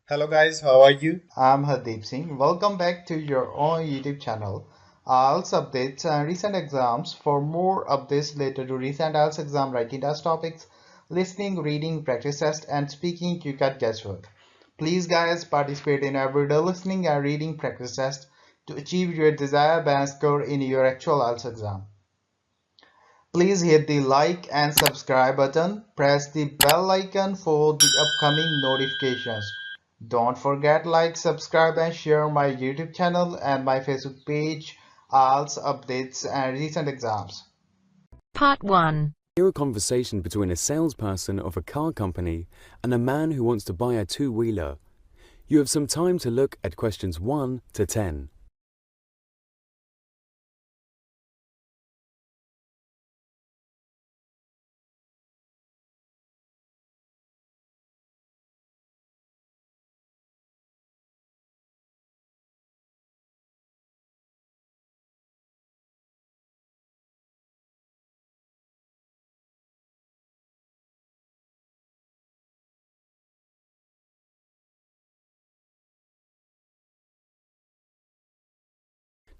Hello guys, how are you? I'm Hardeep Singh. Welcome back to your own YouTube channel. IELTS updates and recent exams. For more updates related to recent IELTS exam writing test topics, listening, reading, practice test, and speaking, you got guesswork. Please, guys, participate in everyday listening and reading practice test to achieve your desired band score in your actual IELTS exam. Please hit the like and subscribe button. Press the bell icon for the upcoming notifications. Don't forget like, subscribe and share my YouTube channel and my Facebook page, IELTS updates and recent exams. Part 1. Hear a conversation between a salesperson of a car company and a man who wants to buy a two-wheeler. You have some time to look at questions 1 to 10.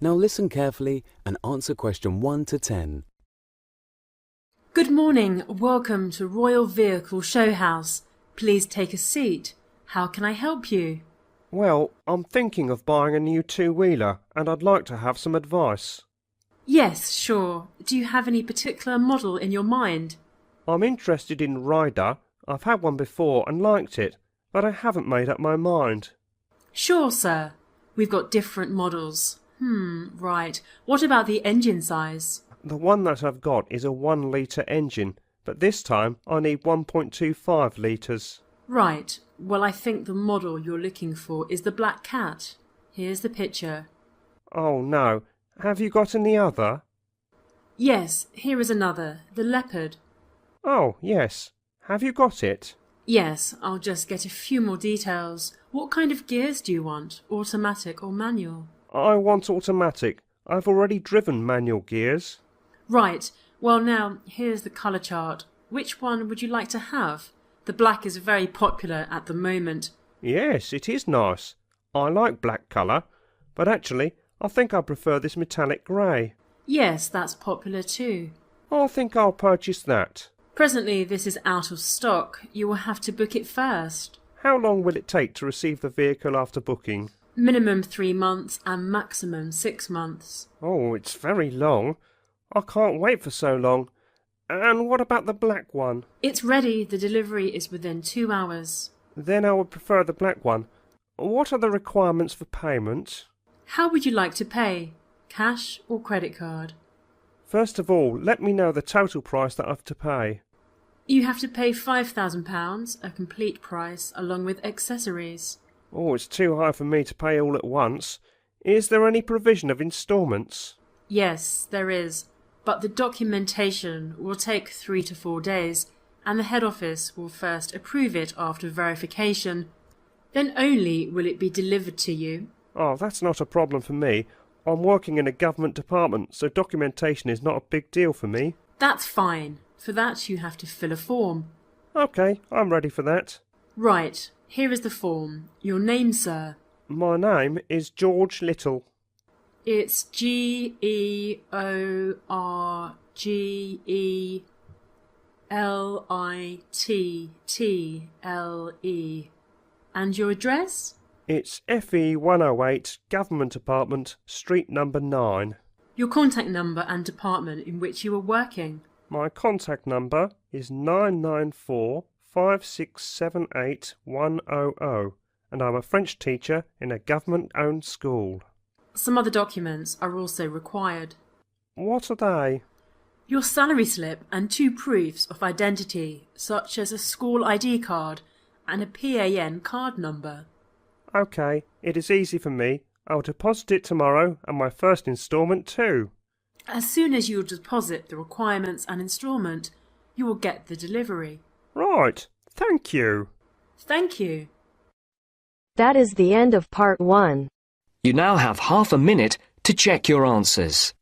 Now listen carefully and answer question 1 to 10. Good morning. Welcome to Royal Vehicle Show House. Please take a seat. How can I help you? Well, I'm thinking of buying a new two-wheeler and I'd like to have some advice. Yes, sure. Do you have any particular model in your mind? I'm interested in Ryder. I've had one before and liked it, but I haven't made up my mind. Sure, sir. We've got different models. Right. What about the engine size? The one that I've got is a 1-litre engine, but this time I need 1.25 litres. Right. Well, I think the model you're looking for is the Black Cat. Here's the picture. Oh no, have you got any other? Yes, here is another, the Leopard. Oh, yes. Have you got it? Yes, I'll just get a few more details. What kind of gears do you want? Automatic or manual? I want automatic. I've already driven manual gears. Right. Well, now, here's the colour chart. Which one would you like to have? The black is very popular at the moment. Yes, it is nice. I like black colour, but actually I think I prefer this metallic grey. Yes, that's popular too. I think I'll purchase that. Presently, this is out of stock. You will have to book it first. How long will it take to receive the vehicle after booking? Minimum 3 months and maximum 6 months. Oh, it's very long. I can't wait for so long. And what about the black one? It's ready. The delivery is within 2 hours. Then I would prefer the black one. What are the requirements for payment? How would you like to pay? Cash or credit card? First of all, let me know the total price that I've to pay. You have to pay £5,000, a complete price, along with accessories. Oh, it's too high for me to pay all at once. Is there any provision of instalments? Yes, there is, but the documentation will take 3 to 4 days, and the head office will first approve it after verification. Then only will it be delivered to you. Oh, that's not a problem for me. I'm working in a government department, so documentation is not a big deal for me. That's fine. For that you have to fill a form. OK, I'm ready for that. Right, here is the form. Your name, sir? My name is George Little. It's Georgelitle. And your address? It's FE 108, Government Apartment, Street number 9. Your contact number and department in which you are working? My contact number is 994 5678 100, and I'm a French teacher in a government-owned school. Some other documents are also required. What are they? Your salary slip and 2 proofs of identity, such as a school ID card and a PAN card number. OK, it is easy for me. I'll deposit it tomorrow, and my first instalment too. As soon as you deposit the requirements and instalment, you will get the delivery. Right, thank you. Thank you. That is the end of part 1. You now have half a minute to check your answers.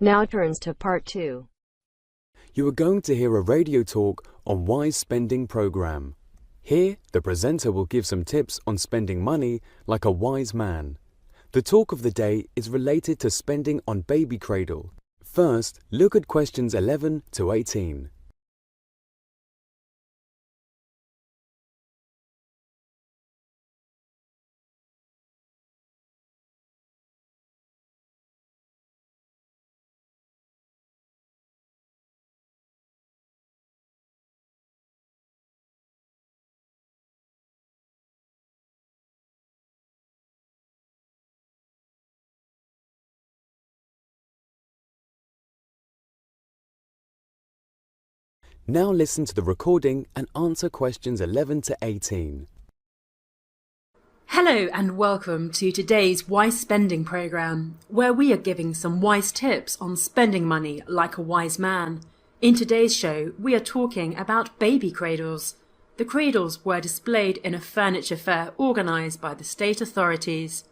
Now turns to part 2. You are going to hear a radio talk on wise spending program. Here, the presenter will give some tips on spending money like a wise man. The talk of the day is related to spending on baby cradle. First, look at questions 11 to 18. Now listen to the recording and answer questions 11 to 18. Hello and welcome to today's Wise Spending programme, where we are giving some wise tips on spending money like a wise man. In today's show, we are talking about baby cradles. The cradles were displayed in a furniture fair organised by the state authorities.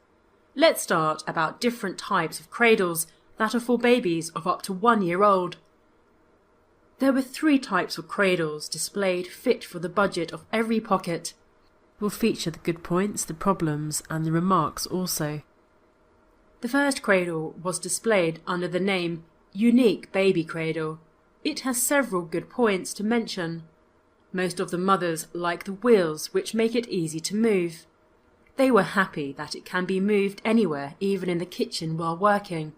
Let's start about different types of cradles that are for babies of up to 1 year old. There were 3 types of cradles displayed fit for the budget of every pocket. We'll feature the good points, the problems and the remarks also. The first cradle was displayed under the name Unique Baby Cradle. It has several good points to mention. Most of the mothers like the wheels, which make it easy to move. They were happy that it can be moved anywhere, even in the kitchen while working.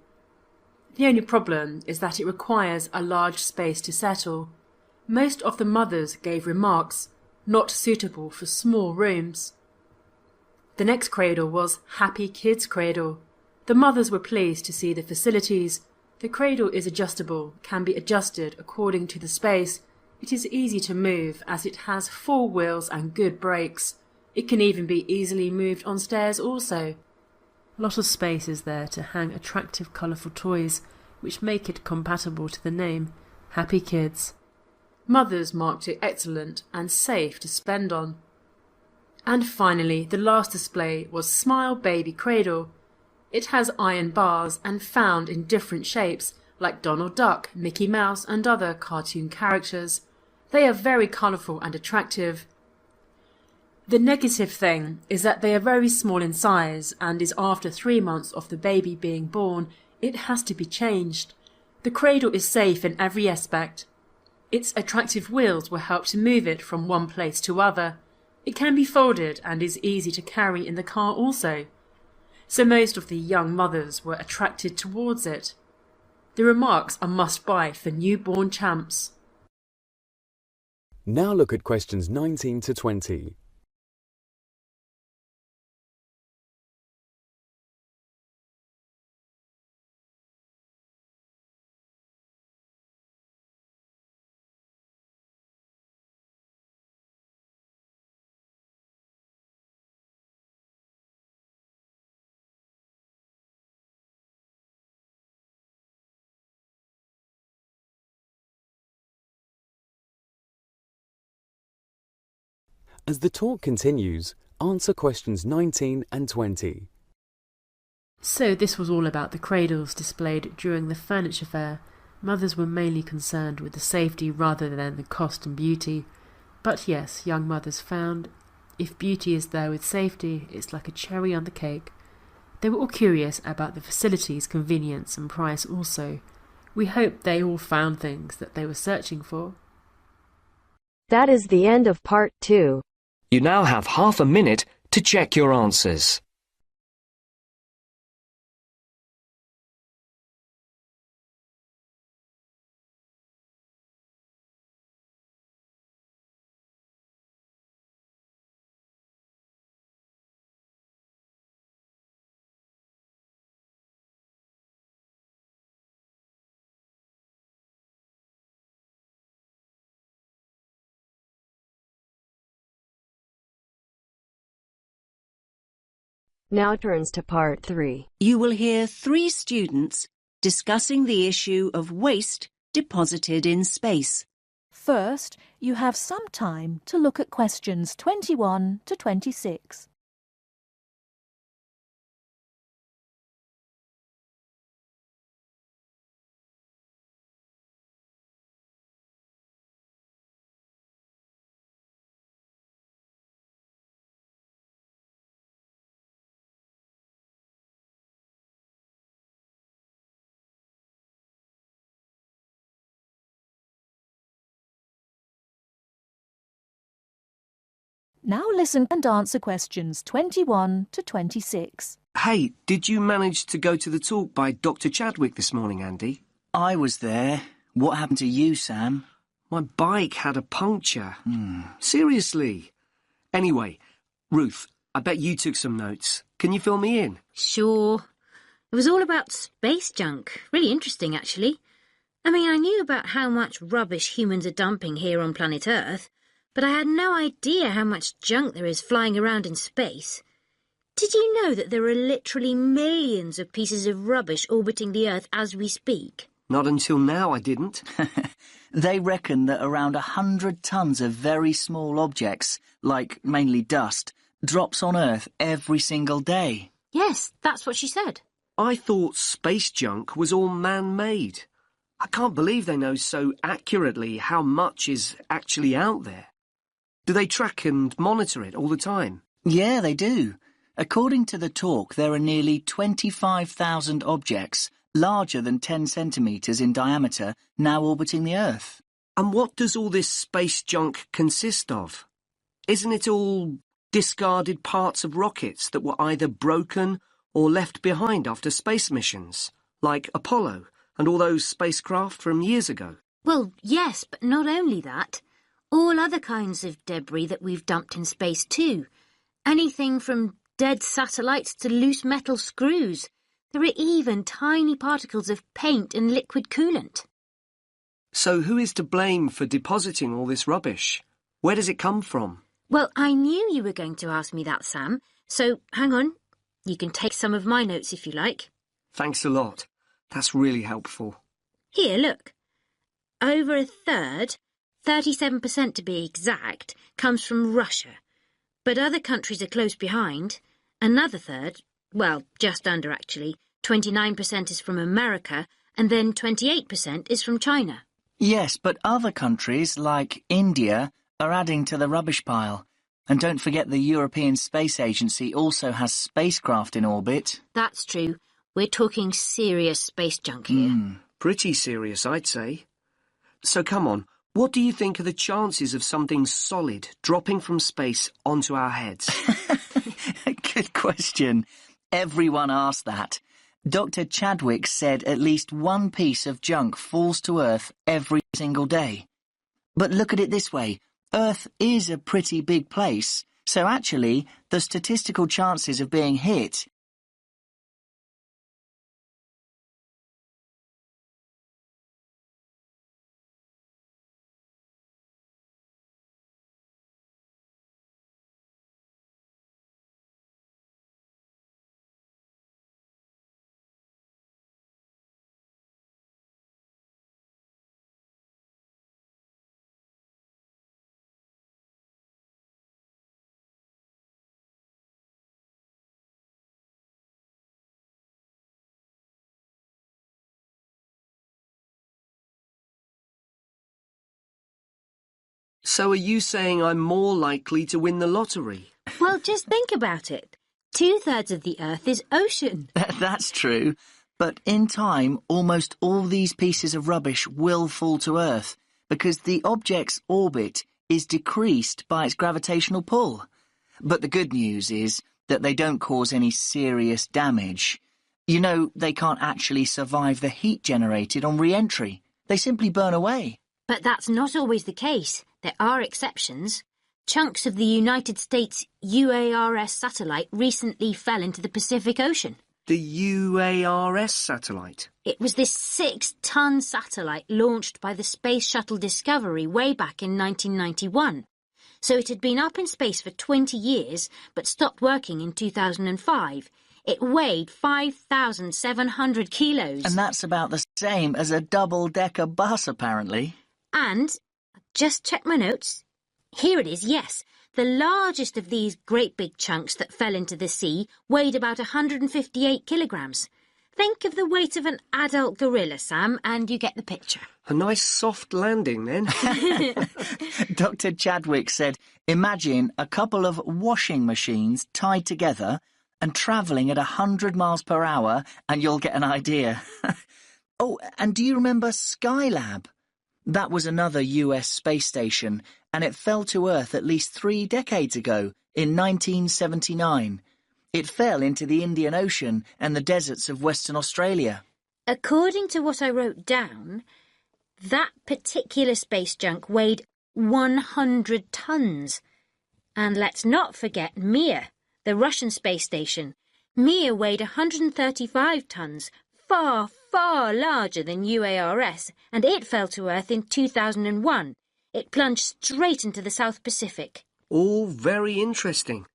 The only problem is that it requires a large space to settle. Most of the mothers gave remarks, not suitable for small rooms. The next cradle was Happy Kids Cradle. The mothers were pleased to see the facilities. The cradle is adjustable, can be adjusted according to the space. It is easy to move as it has 4 wheels and good brakes. It can even be easily moved on stairs also. A lot of space is there to hang attractive colourful toys, which make it compatible to the name Happy Kids. Mothers marked it excellent and safe to spend on. And finally, the last display was Smile Baby Cradle. It has iron bars and found in different shapes, like Donald Duck, Mickey Mouse and other cartoon characters. They are very colourful and attractive. The negative thing is that they are very small in size and is after 3 months of the baby being born, it has to be changed. The cradle is safe in every aspect. Its attractive wheels will help to move it from one place to other. It can be folded and is easy to carry in the car also. So most of the young mothers were attracted towards it. The remarks are must-buy for newborn champs. Now look at questions 19 to 20. As the talk continues, answer questions 19 and 20. So this was all about the cradles displayed during the furniture fair. Mothers were mainly concerned with the safety rather than the cost and beauty. But yes, young mothers found if beauty is there with safety, it's like a cherry on the cake. They were all curious about the facilities, convenience and price also. We hope they all found things that they were searching for. That is the end of part 2. You now have half a minute to check your answers. Now turns to part 3. You will hear 3 students discussing the issue of waste deposited in space. First, you have some time to look at questions 21 to 26. Now listen and answer questions 21 to 26. Hey, did you manage to go to the talk by Dr. Chadwick this morning, Andy? I was there. What happened to you, Sam? My bike had a puncture. Seriously. Anyway, Ruth, I bet you took some notes. Can you fill me in? Sure. It was all about space junk. Really interesting, actually. I mean, I knew about how much rubbish humans are dumping here on planet Earth, but I had no idea how much junk there is flying around in space. Did you know that there are literally millions of pieces of rubbish orbiting the Earth as we speak? Not until now, I didn't. They reckon that around 100 tons of very small objects, like mainly dust, drops on Earth every single day. Yes, that's what she said. I thought space junk was all man-made. I can't believe they know so accurately how much is actually out there. Do they track and monitor it all the time? Yeah, they do. According to the talk, there are nearly 25,000 objects larger than 10 centimetres in diameter now orbiting the Earth. And what does all this space junk consist of? Isn't it all discarded parts of rockets that were either broken or left behind after space missions, like Apollo and all those spacecraft from years ago? Well, yes, but not only that. All other kinds of debris that we've dumped in space too. Anything from dead satellites to loose metal screws. There are even tiny particles of paint and liquid coolant. So who is to blame for depositing all this rubbish? Where does it come from? Well, I knew you were going to ask me that, Sam. So, hang on. You can take some of my notes if you like. Thanks a lot. That's really helpful. Here, look. Over a third, 37% to be exact, comes from Russia. But other countries are close behind. Another third, well, just under actually, 29% is from America, and then 28% is from China. Yes, but other countries, like India, are adding to the rubbish pile. And don't forget the European Space Agency also has spacecraft in orbit. That's true. We're talking serious space junk here. Pretty serious, I'd say. So come on, what do you think are the chances of something solid dropping from space onto our heads? Good question. Everyone asked that. Dr. Chadwick said at least one piece of junk falls to Earth every single day. But look at it this way. Earth is a pretty big place, so actually the statistical chances of being hit So are you saying I'm more likely to win the lottery? Well, just think about it. 2/3 of the Earth is ocean. That's true. But in time, almost all these pieces of rubbish will fall to Earth because the object's orbit is decreased by its gravitational pull. But the good news is that they don't cause any serious damage. You know, they can't actually survive the heat generated on re-entry. They simply burn away. But that's not always the case. There are exceptions. Chunks of the United States UARS satellite recently fell into the Pacific Ocean. The UARS satellite? It was this 6-ton satellite launched by the Space Shuttle Discovery way back in 1991. So it had been up in space for 20 years, but stopped working in 2005. It weighed 5,700 kilos. And that's about the same as a double-decker bus, apparently. And, just check my notes. Here it is, yes. The largest of these great big chunks that fell into the sea weighed about 158 kilograms. Think of the weight of an adult gorilla, Sam, and you get the picture. A nice soft landing, then. Dr. Chadwick said, imagine a couple of washing machines tied together and travelling at 100 miles per hour, and you'll get an idea. Oh, and do you remember Skylab? That was another US space station, and it fell to Earth at least 3 decades ago, in 1979. It fell into the Indian Ocean and the deserts of Western Australia. According to what I wrote down, that particular space junk weighed 100 tons. And let's not forget Mir, the Russian space station. Mir weighed 135 tons, far, far larger than UARS, and it fell to Earth in 2001. It plunged straight into the South Pacific. All very interesting.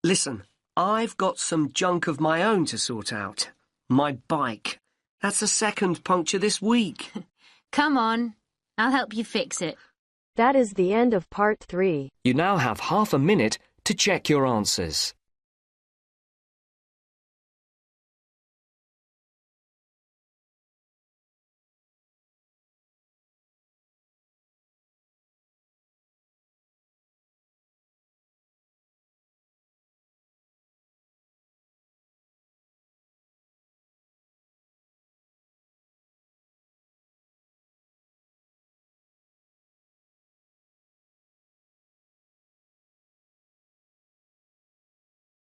Listen, I've got some junk of my own to sort out. My bike. That's the second puncture this week. Come on, I'll help you fix it. That is the end of part 3. You now have half a minute to check your answers.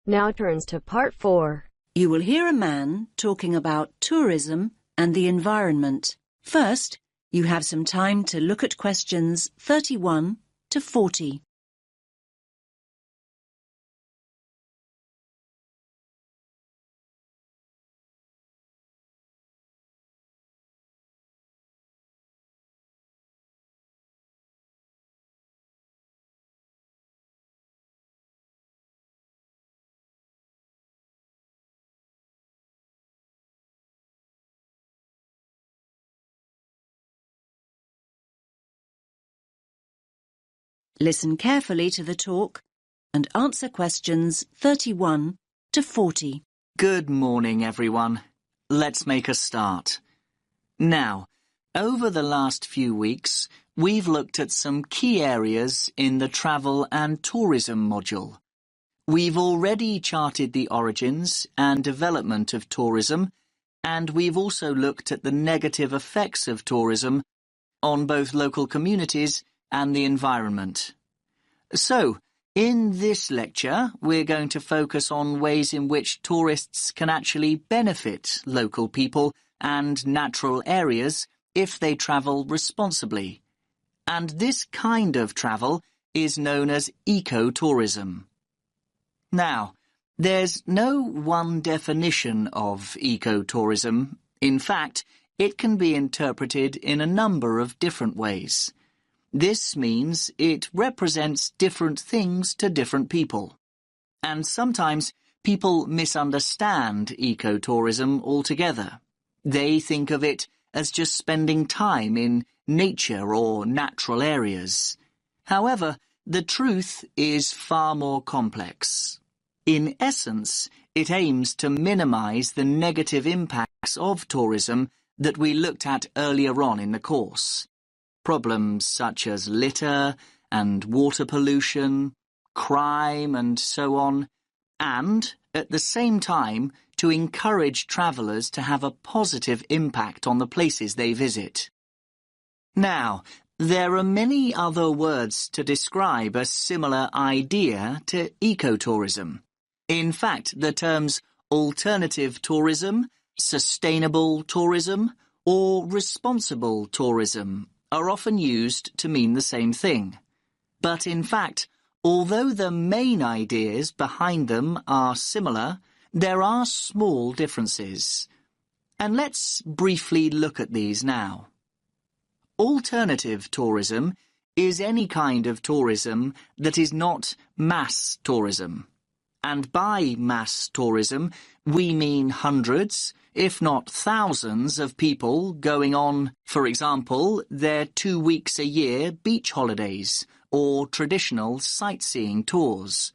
Now turns to part 4. You will hear a man talking about tourism and the environment. First, you have some time to look at questions 31 to 40. Listen carefully to the talk and answer questions 31 to 40. Good morning, everyone. Let's make a start. Now, over the last few weeks, we've looked at some key areas in the travel and tourism module. We've already charted the origins and development of tourism, and we've also looked at the negative effects of tourism on both local communities and the environment. So, in this lecture, we're going to focus on ways in which tourists can actually benefit local people and natural areas if they travel responsibly. And this kind of travel is known as ecotourism. Now, there's no one definition of ecotourism. In fact, it can be interpreted in a number of different ways. This means it represents different things to different people. And sometimes people misunderstand ecotourism altogether. They think of it as just spending time in nature or natural areas. However, the truth is far more complex. In essence, it aims to minimize the negative impacts of tourism that we looked at earlier on in the course. Problems such as litter and water pollution, crime and so on, and, at the same time, to encourage travellers to have a positive impact on the places they visit. Now, there are many other words to describe a similar idea to ecotourism. In fact, the terms alternative tourism, sustainable tourism, or responsible tourism are often used to mean the same thing. But in fact, although the main ideas behind them are similar, there are small differences. And let's briefly look at these now. Alternative tourism is any kind of tourism that is not mass tourism. And by mass tourism, we mean hundreds, if not thousands of people going on, for example, their 2 weeks a year beach holidays or traditional sightseeing tours.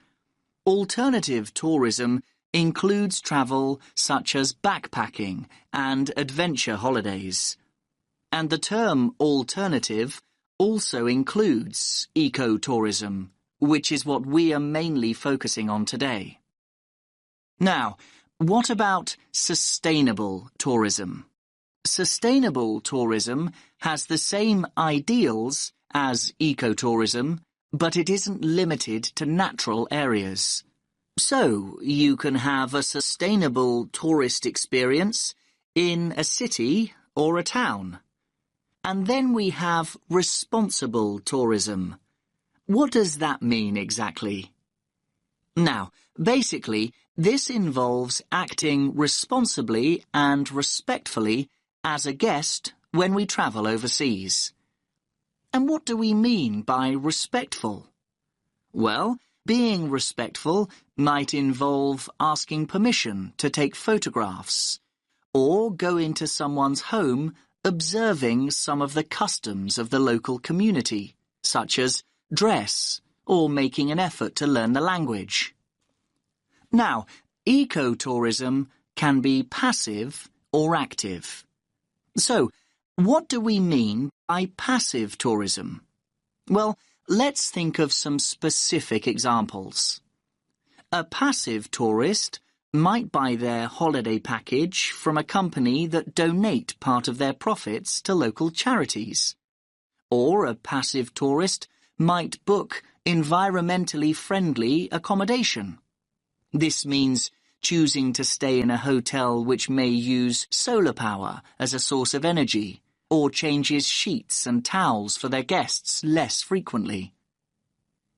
Alternative tourism includes travel such as backpacking and adventure holidays. And the term alternative also includes ecotourism, which is what we are mainly focusing on today. Now, what about sustainable tourism? Sustainable tourism has the same ideals as ecotourism, but it isn't limited to natural areas. So, you can have a sustainable tourist experience in a city or a town. And then we have responsible tourism. What does that mean exactly? Now, basically, this involves acting responsibly and respectfully as a guest when we travel overseas. And what do we mean by respectful? Well, being respectful might involve asking permission to take photographs, or go into someone's home observing some of the customs of the local community, such as dress, or making an effort to learn the language. Now, ecotourism can be passive or active. So, what do we mean by passive tourism? Well, let's think of some specific examples. A passive tourist might buy their holiday package from a company that donate part of their profits to local charities. Or a passive tourist might book environmentally friendly accommodation. This means choosing to stay in a hotel which may use solar power as a source of energy, or changes sheets and towels for their guests less frequently.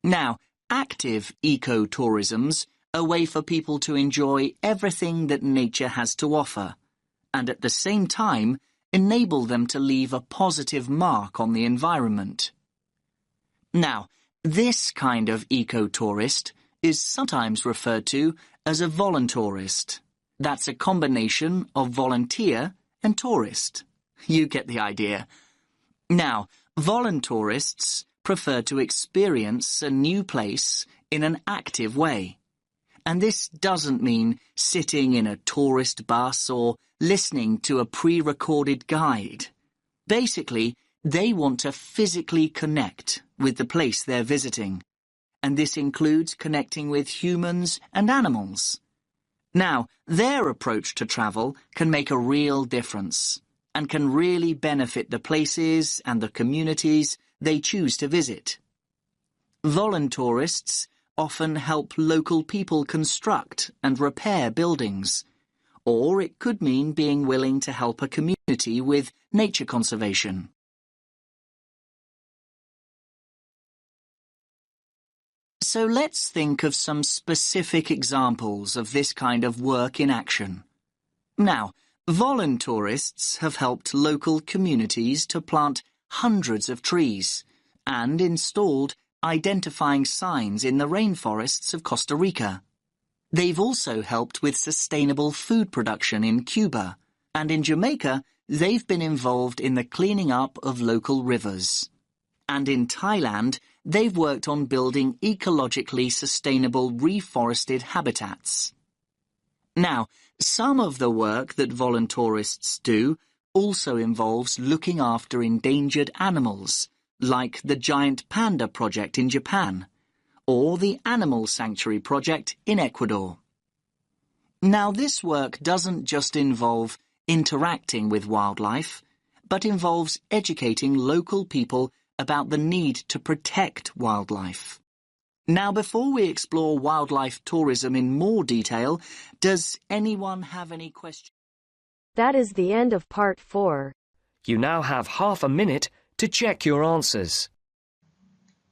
Now, active ecotourism's a way for people to enjoy everything that nature has to offer, and at the same time enable them to leave a positive mark on the environment. Now, this kind of ecotourist is sometimes referred to as a voluntourist. That's a combination of volunteer and tourist. You get the idea. Now, voluntourists prefer to experience a new place in an active way. And this doesn't mean sitting in a tourist bus or listening to a pre-recorded guide. Basically, they want to physically connect with the place they're visiting, and this includes connecting with humans and animals. Now, their approach to travel can make a real difference and can really benefit the places and the communities they choose to visit. Voluntourists often help local people construct and repair buildings, or it could mean being willing to help a community with nature conservation. So let's think of some specific examples of this kind of work in action. Now, voluntourists have helped local communities to plant hundreds of trees and installed identifying signs in the rainforests of Costa Rica. They've also helped with sustainable food production in Cuba, and in Jamaica, they've been involved in the cleaning up of local rivers. And in Thailand, they've worked on building ecologically sustainable reforested habitats. Now, some of the work that voluntourists do also involves looking after endangered animals, like the Giant Panda Project in Japan, or the Animal Sanctuary Project in Ecuador. Now, this work doesn't just involve interacting with wildlife, but involves educating local people about the need to protect wildlife. Now, before we explore wildlife tourism in more detail, does anyone have any questions? That is the end of part 4. You now have half a minute to check your answers.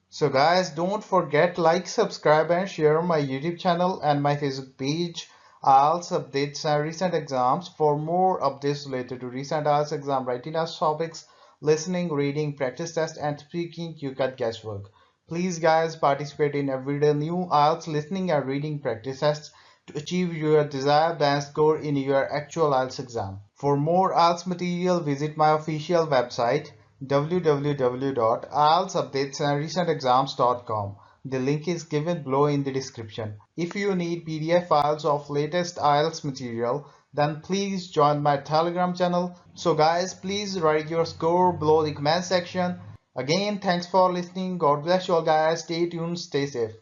So guys, don't forget like, subscribe and share my YouTube channel and my Facebook page. IELTS updates and recent exams. For more updates related to recent IELTS exam writing test topics, listening, reading, practice test and speaking, you got guesswork. Please guys, participate in everyday new IELTS listening and reading practice tests to achieve your desired band score in your actual IELTS exam. For more IELTS material, visit my official website www.ieltsupdatesandrecentexams.com. The link is given below in the description. If you need PDF files of latest IELTS material, then please join my Telegram channel. So guys, please write your score below the comment section. Again, thanks for listening. God bless you all guys. Stay tuned, stay safe.